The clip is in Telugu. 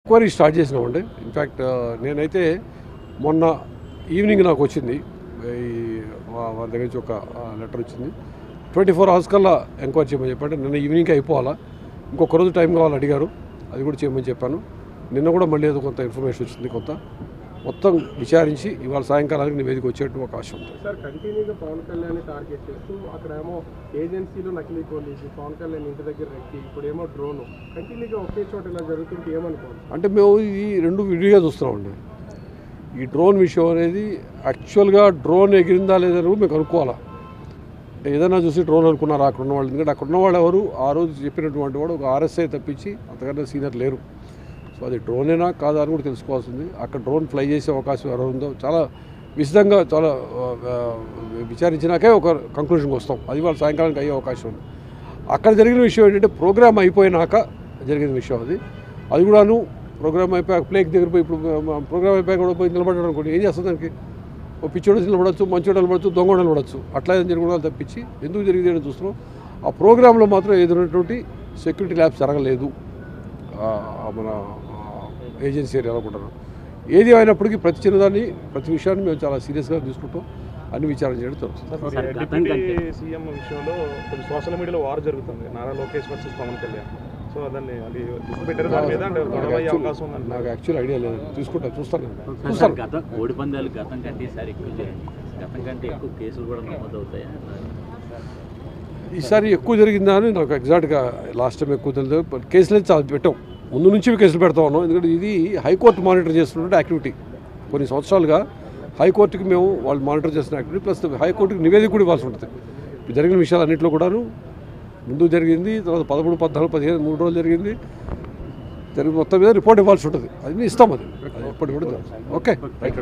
ఎంక్వైరీ స్టార్ట్ చేసినామండి. ఇన్ఫ్యాక్ట్ నేనైతే మొన్న ఈవినింగ్ నాకు వచ్చింది, వారి దగ్గర నుంచి ఒక లెటర్ వచ్చింది. 24 hours కల్లా ఎంక్వైరీ చేయమని చెప్పండి. నిన్న ఈవినింగ్కి అయిపోవాలా, ఇంకొక రోజు టైం కావాలని అడిగారు, అది కూడా చేయమని చెప్పాను. నిన్న కూడా మళ్ళీ ఏదో కొంత ఇన్ఫర్మేషన్ వచ్చింది, కొంత మొత్తం విచారించి ఇవాళ సాయంకాలానికి నివేదిక వచ్చేట్టు అవకాశం ఉంది. సార్, కంటిన్యూగా పవన్ కళ్యాణ్ టార్గెట్ చేస్తూ అక్కడేమో ఏజెన్సీలో నకిలీ పోలీసు, పవన్ కళ్యాణ్ ఇంటి దగ్గర ఎక్కి, ఇప్పుడేమో డ్రోన్, కంటిన్యూగా ఒకే చోట ఇలా జరుగుతుంటే ఏమనుకోవాలి? అంటే మేము ఈ రెండు విడిగా చూస్తున్నామండి. ఈ డ్రోన్ విషయం అనేది యాక్చువల్గా డ్రోన్ ఎగిరిందా లేదని కూడా మేము కనుక్కోవాలా. ఏదైనా చూసి డ్రోన్ అనుకున్నారు అక్కడ ఉన్న వాళ్ళు, ఎందుకంటే అక్కడ ఉన్న వాళ్ళు ఎవరు ఆ రోజు చెప్పినటువంటి వాడు ఒక RSI తప్పించి అంతకన్నా సీనియర్ లేరు. సో అది డ్రోనేనా కాదా అని కూడా తెలుసుకోవాల్సింది. అక్కడ డ్రోన్ ఫ్లై చేసే అవకాశం ఎవరు ఉందో చాలా విశదంగా చాలా విచారించినాకే ఒక కంక్లూషన్కి వస్తాం. అది వాళ్ళ సాయంకాలానికి అయ్యే అవకాశం ఉంది. అక్కడ జరిగిన విషయం ఏంటంటే ప్రోగ్రామ్ అయిపోయినాక జరిగిన విషయం అది కూడాను. ప్రోగ్రామ్ అయిపోయాక ప్లేక్ దగ్గర పోయి, ఇప్పుడు ప్రోగ్రామ్ అయిపోయాక కూడా పోయి నిలబడ్డాడు అనుకోండి, ఏం చేస్తుంది దానికి? ఓ పిచ్చోడు నిలబడచ్చు, మంచోడు నిలబడచ్చు, దొంగ నిలబడచ్చు. అట్లా ఏదైనా జరగడం తప్పించి ఎందుకు జరిగింది అని చూస్తున్నాం. ఆ ప్రోగ్రాంలో మాత్రం ఏదైనటువంటి సెక్యూరిటీ ల్యాబ్స్ జరగలేదు మన ఏజెన్సీ ఏరియాలో కూడా. ఏది అయినప్పటికీ ప్రతి చిన్నదాన్ని, ప్రతి విషయాన్ని మేము చాలా సీరియస్గా తీసుకుంటాం, అన్ని విచారణ చేయడం జరుగుతుంది. డిప్యూటీ సీఎం విషయంలో సోషల్ మీడియాలో వార్ జరుగుతుంది, నారా లోకేష్ వర్సెస్ పవన్ కళ్యాణ్. సో దాన్ని అది పెట్టారు, దాని మీద అవకాశం ఉంది. నాకు యాక్చువల్ ఐడియా లేదు, చూస్తాను. కోడి పందాలు గతం కంటే ఈసారి ఎక్కువ జరిగింది, గతం కంటే ఎక్కువ కేసులు కూడా నమోదవుతాయా? ఈసారి ఎక్కువ జరిగిందా అని నాకు ఎగ్జాక్ట్గా లాస్ట్ టైం ఎక్కువ తెలియదు. కేసులు చాలా పెట్టాం, ముందు నుంచి కేసులు పెడతా ఉన్నాం. ఎందుకంటే ఇది హైకోర్టు మానిటర్ చేస్తున్నటువంటి యాక్టివిటీ. కొన్ని సంవత్సరాలుగా హైకోర్టుకి మేము వాళ్ళు మానిటర్ చేస్తున్న యాక్టివిటీ, ప్లస్ హైకోర్టుకి నివేదిక కూడా ఇవ్వాల్సి ఉంటుంది. జరిగిన విషయాలు అన్నింటిలో కూడాను ముందు జరిగింది, తర్వాత 13, 14, 15, 3 రోజులు జరిగింది. మొత్తం మీద రిపోర్ట్ ఇవ్వాల్సి ఉంటుంది. అది ఇస్తాం, అది ఎప్పటికి కూడా. Okay, right.